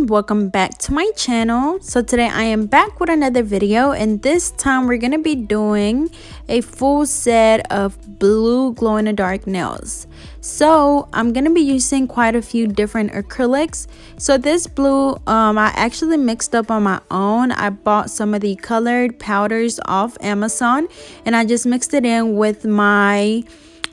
welcome back to my channel. So today I am back with another video, and this time we're going to be doing a full set of blue glow-in-the-dark nails. So I'm going to be using quite a few different acrylics. So this blue I actually mixed up on my own. I bought some of the colored powders off Amazon and I just mixed it in with my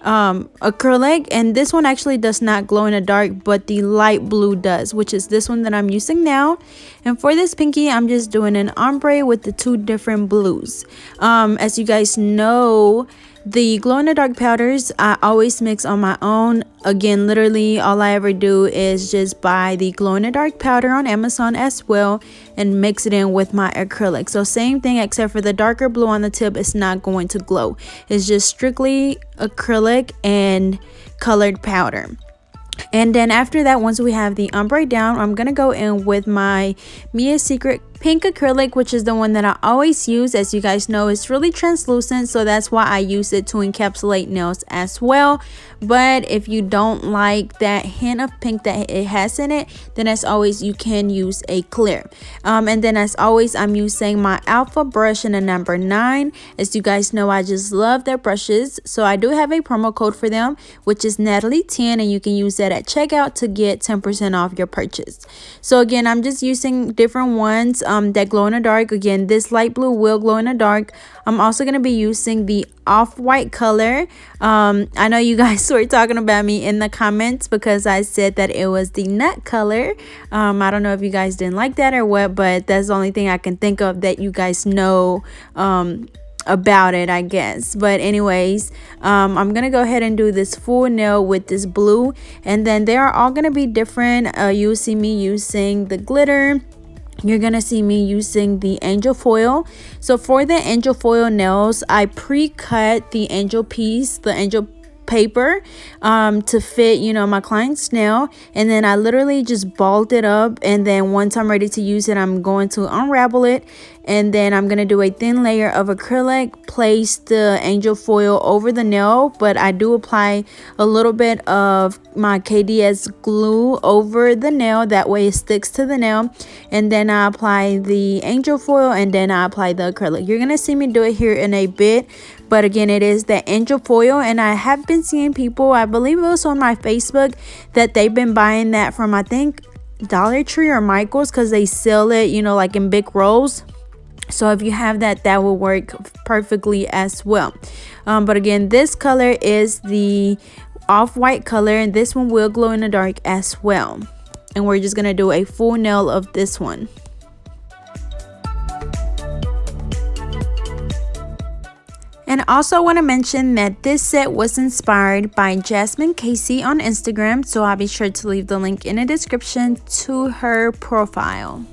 acrylic, and this one actually does not glow in the dark, but the light blue does, which is this one that I'm using now. And for this pinky, I'm just doing an ombre with the two different blues. As you guys know, the glow in the dark powders I always mix on my own. Again, literally all I ever do is just buy the glow in the dark powder on Amazon as well and mix it in with my acrylic. So same thing, except for the darker blue on the tip is not going to glow. It's just strictly acrylic and colored powder. And then after that, once we have the ombre down, I'm gonna go in with my Mia Secret pink acrylic, which is the one that I always use. As you guys know, it's really translucent, so that's why I use it to encapsulate nails as well. But if you don't like that hint of pink that it has in it, then as always you can use a clear. And then as always, I'm using my alpha brush in a number 9. As you guys know, I just love their brushes, so I do have a promo code for them, which is Natalie10, and you can use that at checkout to get 10% off your purchase. So again, I'm just using different ones that glow in the dark. Again, this light blue will glow in the dark. I'm also going to be using the off-white color. I know you guys were talking about me in the comments because I said that it was the nut color. I don't know if you guys didn't like that or what, but that's the only thing I can think of that you guys know about it, I guess. But anyways, I'm gonna go ahead and do this full nail with this blue, and then they are all gonna be different. You'll see me using the glitter. You're gonna see me using the angel foil. So for the angel foil nails, I pre-cut the angel piece, the angel paper, to fit, you know, my client's nail, and then I literally just balled it up, and then once I'm ready to use it, I'm going to unravel it, and then I'm gonna do a thin layer of acrylic, place the angel foil over the nail, but I do apply a little bit of my KDS glue over the nail, that way it sticks to the nail, and then I apply the angel foil, and then I apply the acrylic. You're gonna see me do it here in a bit, but again, it is the angel foil, and I have been seeing people, I believe it was on my Facebook, that they've been buying that from, I think, Dollar Tree or Michael's, because they sell it, you know, like in big rolls. So if you have that, that will work perfectly as well. But again, this color is the off-white color, and this one will glow in the dark as well. And we're just gonna do a full nail of this one. And also want to mention that this set was inspired by Jasmine Casey on Instagram, so I'll be sure to leave the link in the description to her profile.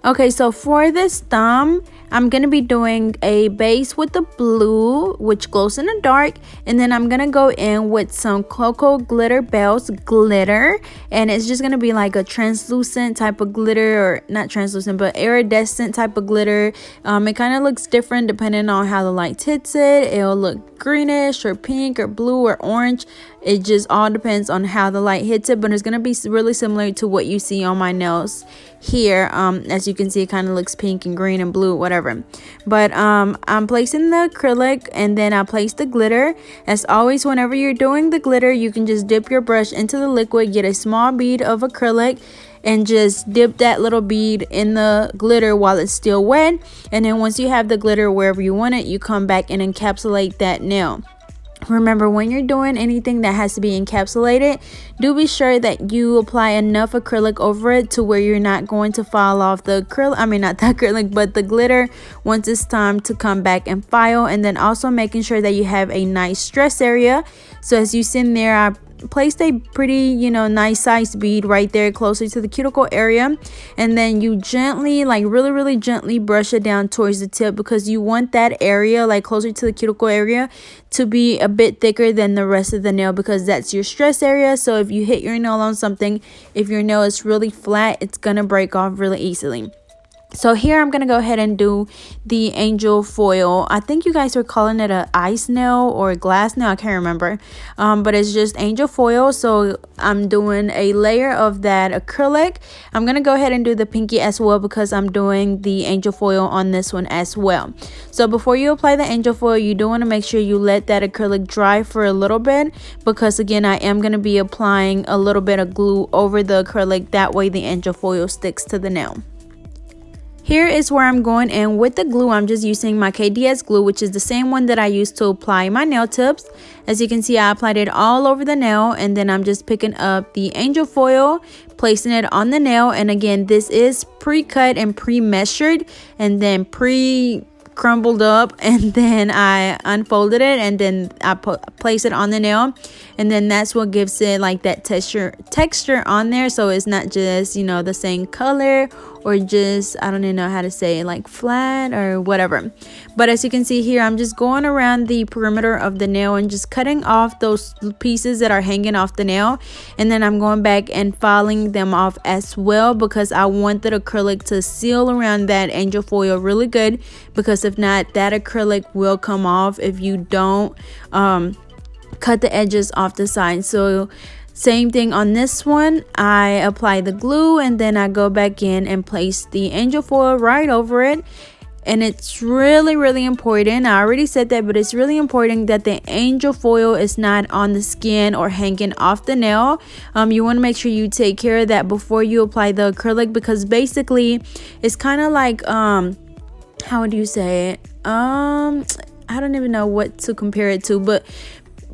Okay, so for this thumb, I'm going to be doing a base with the blue, which glows in the dark, and then I'm going to go in with some Cocoa Glitter Bells glitter, and it's just going to be like a translucent type of glitter, or not translucent, but iridescent type of glitter. It kind of looks different depending on how the light hits it. It'll look greenish or pink or blue or orange. It just all depends on how the light hits it, but it's going to be really similar to what you see on my nails here. As you can see, it kind of looks pink and green and blue, whatever. But I'm placing the acrylic, and then I place the glitter. As always, whenever you're doing the glitter, you can just dip your brush into the liquid, get a small bead of acrylic, and just dip that little bead in the glitter while it's still wet. And then once you have the glitter wherever you want it, you come back and encapsulate that nail. Remember, when you're doing anything that has to be encapsulated, do be sure that you apply enough acrylic over it to where you're not going to fall off the acrylic, not the acrylic, but the glitter once it's time to come back and file. And then also making sure that you have a nice stress area. So as you see in there, I placed a pretty nice sized bead right there closer to the cuticle area, and then you gently, like really gently, brush it down towards the tip, because you want that area, like closer to the cuticle area, to be a bit thicker than the rest of the nail, because that's your stress area. So if you hit your nail on something, if your nail is really flat, it's gonna break off really easily. So here I'm gonna go ahead and do the angel foil. I think you guys were calling it a ice nail or a glass nail, I can't remember, but it's just angel foil. So I'm doing a layer of that acrylic. I'm gonna go ahead and do the pinky as well, because I'm doing the angel foil on this one as well. So before you apply the angel foil, you do want to make sure you let that acrylic dry for a little bit, because again, I am going to be applying a little bit of glue over the acrylic. That way the angel foil sticks to the nail. Here is where I'm going in with the glue. I'm just using my KDS glue, which is the same one that I used to apply my nail tips. As you can see, I applied it all over the nail, and then I'm just picking up the angel foil, placing it on the nail. And again, this is pre-cut and pre-measured, and then crumbled up, and then I unfolded it, and then I place it on the nail, and then that's what gives it like that texture on there. So it's not just the same color, or just, I don't even know how to say it, like flat or whatever. But as you can see here, I'm just going around the perimeter of the nail and just cutting off those pieces that are hanging off the nail, and then I'm going back and filing them off as well, because I want the acrylic to seal around that angel foil really good, because if not, that acrylic will come off if you don't cut the edges off the side. So same thing on this one, I apply the glue, and then I go back in and place the angel foil right over it. And it's really important, I already said that, but it's really important that the angel foil is not on the skin or hanging off the nail. You want to make sure you take care of that before you apply the acrylic, because basically it's kind of like how would you say it, I don't even know what to compare it to, but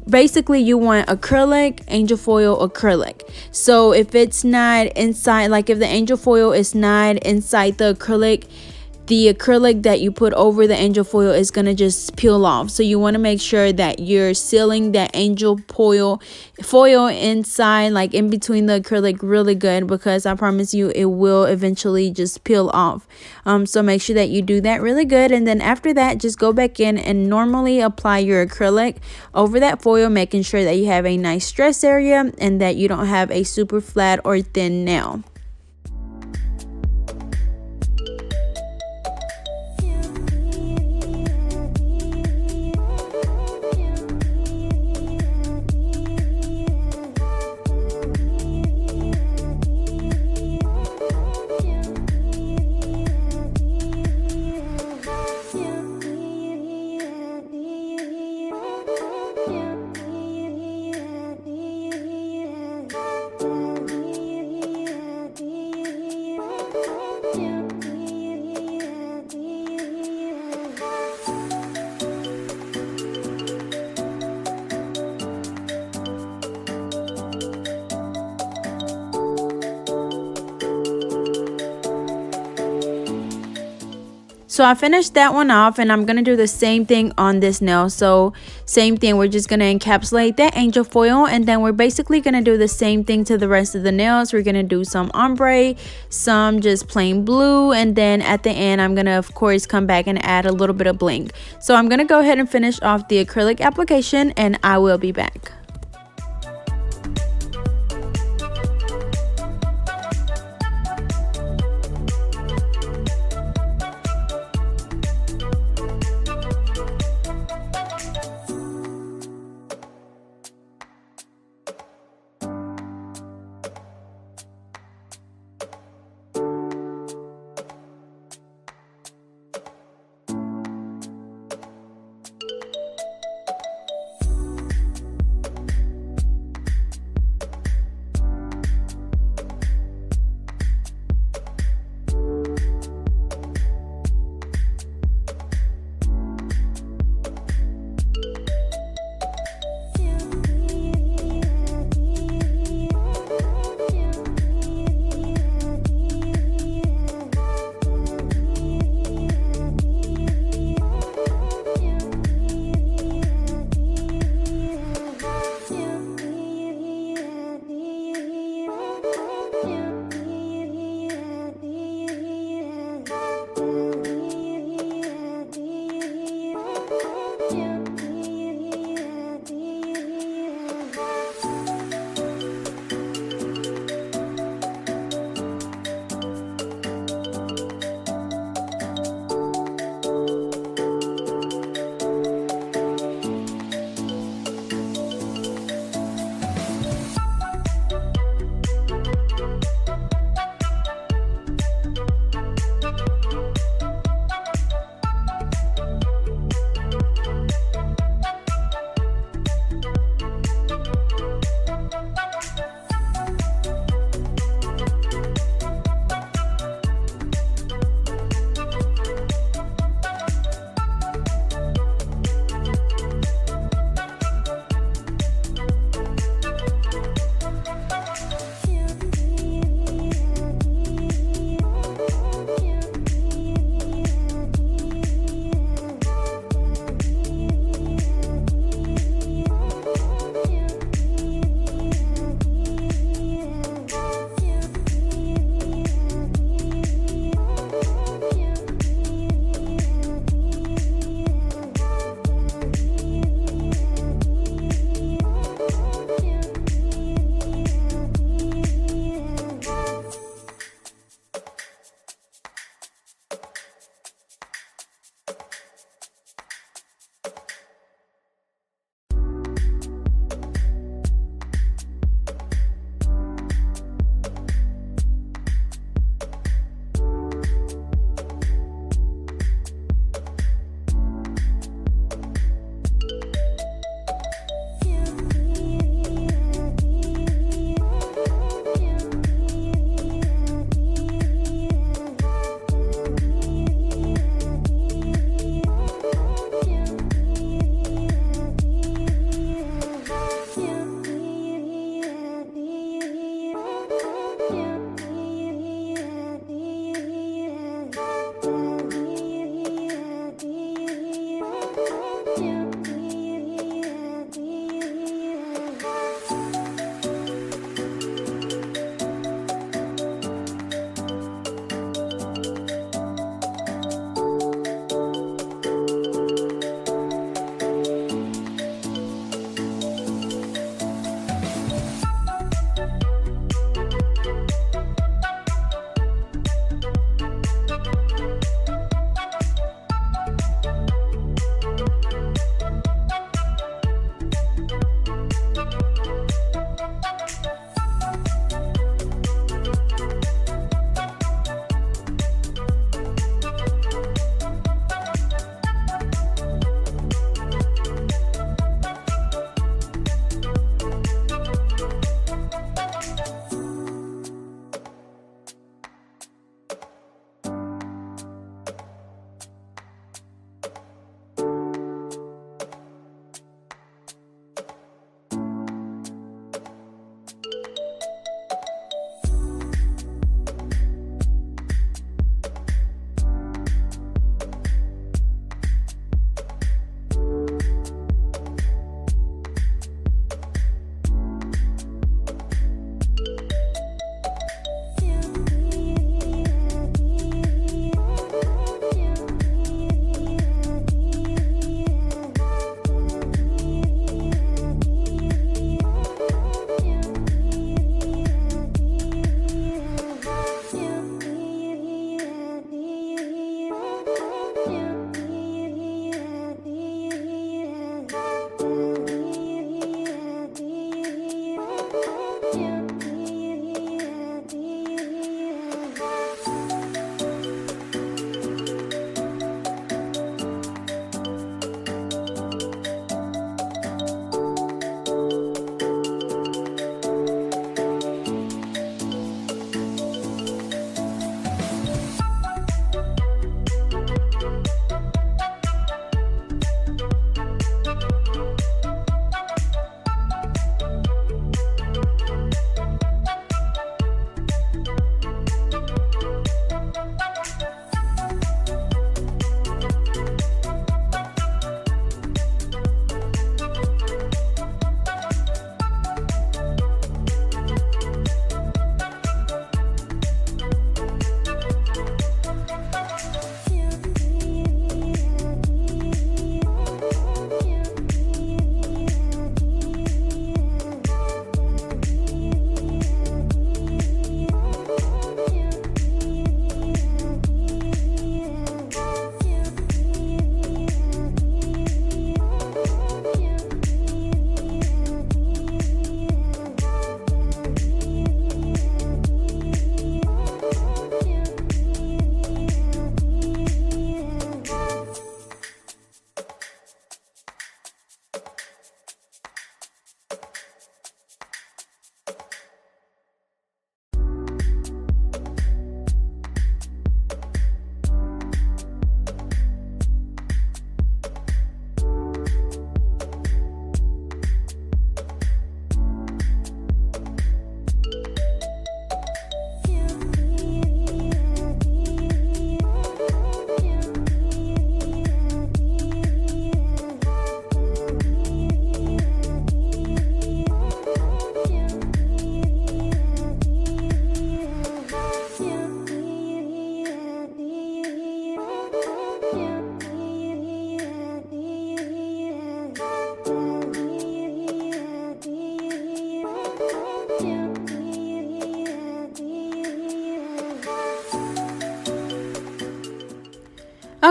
basically you want acrylic, angel foil, acrylic. So if it's not inside, like if the angel foil is not inside the acrylic that you put over the angel foil is going to just peel off. So you want to make sure that you're sealing that angel foil inside, like in between the acrylic, really good, because I promise you it will eventually just peel off. So make sure that you do that really good, and then after that, just go back in and normally apply your acrylic over that foil, making sure that you have a nice stress area and that you don't have a super flat or thin nail. So I finished that one off, and I'm going to do the same thing on this nail. So same thing, we're just going to encapsulate that angel foil, and then we're basically going to do the same thing to the rest of the nails. We're going to do some ombre, some just plain blue, and then at the end I'm going to of course come back and add a little bit of bling. So I'm going to go ahead and finish off the acrylic application, and I will be back.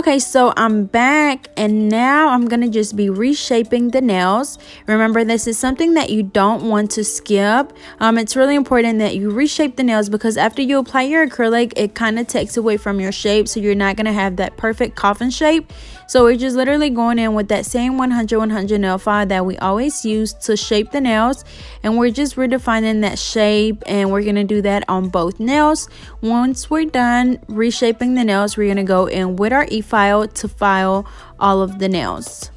Okay, so I'm back and now I'm gonna just be reshaping the nails. Remember, this is something that you don't want to skip. It's really important that you reshape the nails because after you apply your acrylic, it kind of takes away from your shape, so you're not gonna have that perfect coffin shape. So we're just literally going in with that same 100 nail file that we always use to shape the nails, and we're just redefining that shape, and we're gonna do that on both nails. Once we're done reshaping the nails, we're gonna go in with our e-file to file all of the nails.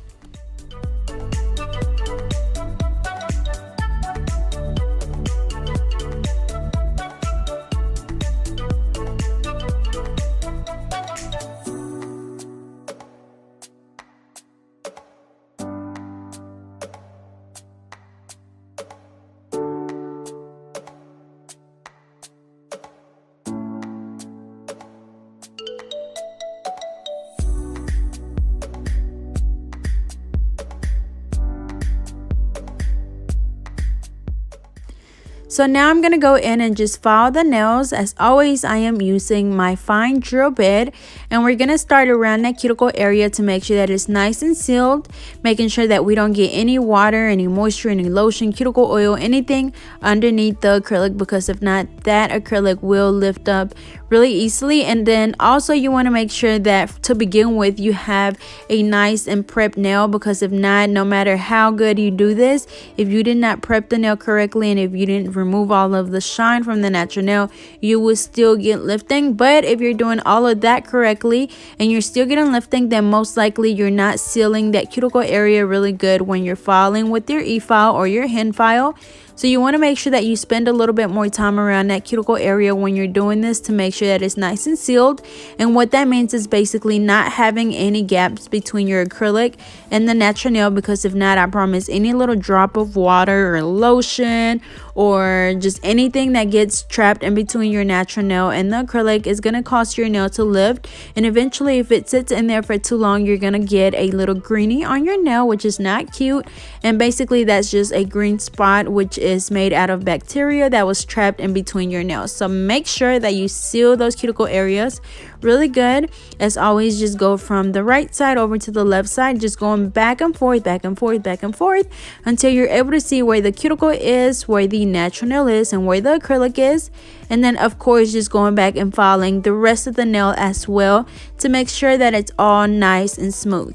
So now I'm going to go in and just file the nails. As always, I am using my fine drill bit, and we're going to start around that cuticle area to make sure that it's nice and sealed, making sure that we don't get any water, any moisture, any lotion, cuticle oil, anything underneath the acrylic, because if not, that acrylic will lift up really easily. And then also you want to make sure that to begin with you have a nice and prepped nail, because if not, no matter how good you do this, if you did not prep the nail correctly and if you didn't remove all of the shine from the natural nail, you will still get lifting. But if you're doing all of that correctly and you're still getting lifting, then most likely you're not sealing that cuticle area really good when you're filing with your e-file or your hand file. So you want to make sure that you spend a little bit more time around that cuticle area when you're doing this to make sure that it's nice and sealed. And what that means is basically not having any gaps between your acrylic and the natural nail, because if not, I promise any little drop of water or lotion or just anything that gets trapped in between your natural nail and the acrylic is going to cause your nail to lift. And eventually, if it sits in there for too long, you're going to get a little greenie on your nail, which is not cute. And basically that's just a green spot, which is made out of bacteria that was trapped in between your nails. So make sure that you seal those cuticle areas really good. As always, just go from the right side over to the left side, just going back and forth, back and forth, back and forth until you're able to see where the cuticle is, where the natural nail is, and where the acrylic is. And then of course just going back and filing the rest of the nail as well to make sure that it's all nice and smooth.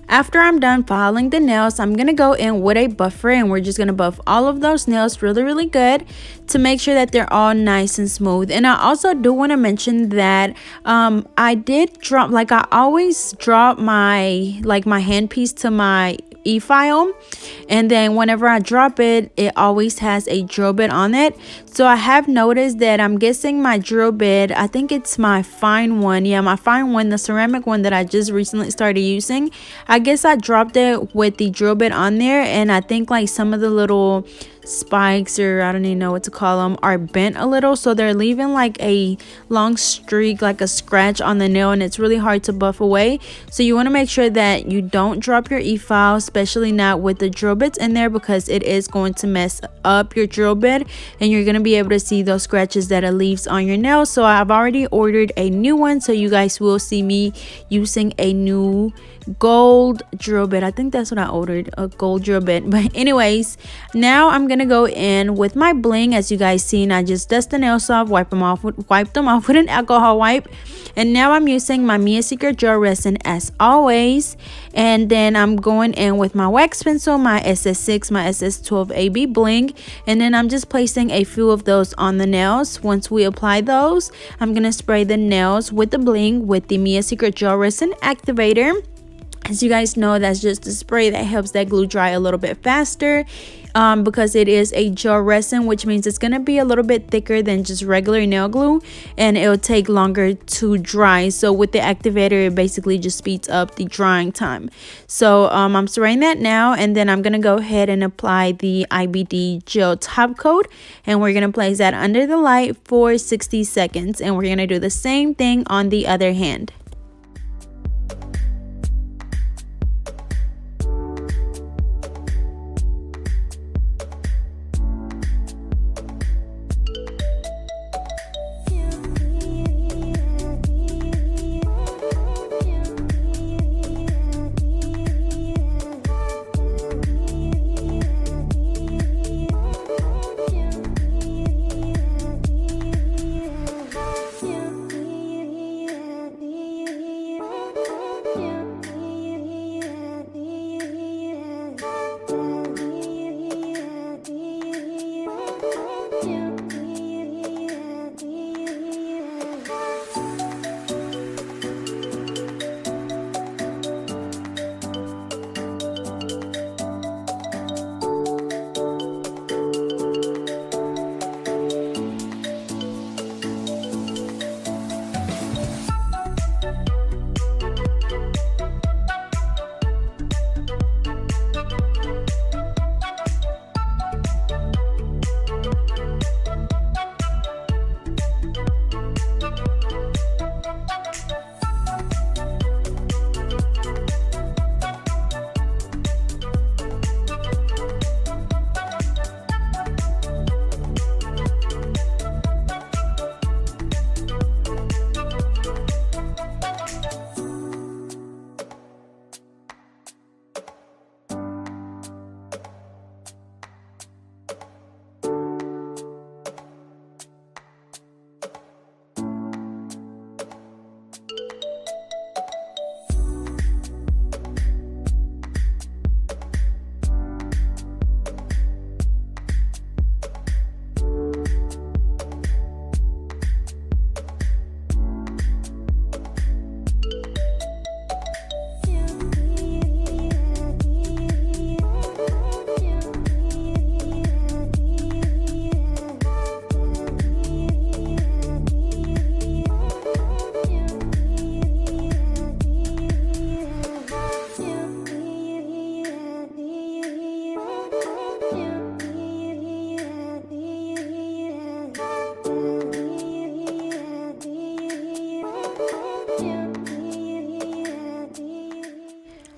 After I'm done filing the nails, I'm gonna go in with a buffer and we're just gonna buff all of those nails really good to make sure that they're all nice and smooth. And I also do want to mention that I did drop, like I always drop my handpiece to my e-file, and then whenever I drop it, it always has a drill bit on it. So I have noticed that I'm guessing my drill bit, I think it's my fine one, yeah, my fine one, the ceramic one that I just recently started using, I guess I dropped it with the drill bit on there, and I think like some of the little spikes, or I don't even know what to call them, are bent a little, so they're leaving like a long streak, like a scratch on the nail, and it's really hard to buff away. So you want to make sure that you don't drop your e-file, especially not with the drill bits in there, because it is going to mess up your drill bit and you're going to be able to see those scratches that it leaves on your nail. So I've already ordered a new one, so you guys will see me using a new gold drill bit. I think that's what I ordered, a gold drill bit. But anyways, now I'm gonna go in with my bling. As you guys seen, I just dust the nails off, wipe them off with an alcohol wipe, and now I'm using my Mia Secret gel resin as always. And then I'm going in with my wax pencil, my SS6, my SS12 AB bling, and then I'm just placing a few of those on the nails. Once we apply those, I'm gonna spray the nails with the bling with the Mia Secret gel resin activator. As you guys know, that's just a spray that helps that glue dry a little bit faster, because it is a gel resin, which means it's going to be a little bit thicker than just regular nail glue, and it'll take longer to dry. So with the activator, it basically just speeds up the drying time. So I'm spraying that now, and then I'm going to go ahead and apply the IBD gel top coat, and we're going to place that under the light for 60 seconds, and we're going to do the same thing on the other hand.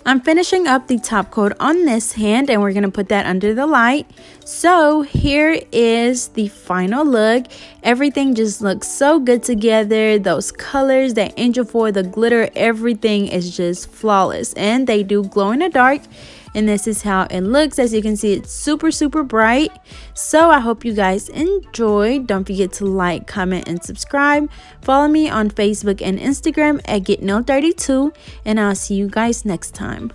I'm finishing up the top coat on this hand, and we're going to put that under the light. So here is the final look. Everything just looks so good together. Those colors, that angel foil, the glitter, everything is just flawless, and they do glow in the dark. And this is how it looks. As you can see, it's super bright. So I hope you guys enjoyed. Don't forget to like, comment, and subscribe. Follow me on Facebook and Instagram at GetNail32, and I'll see you guys next time.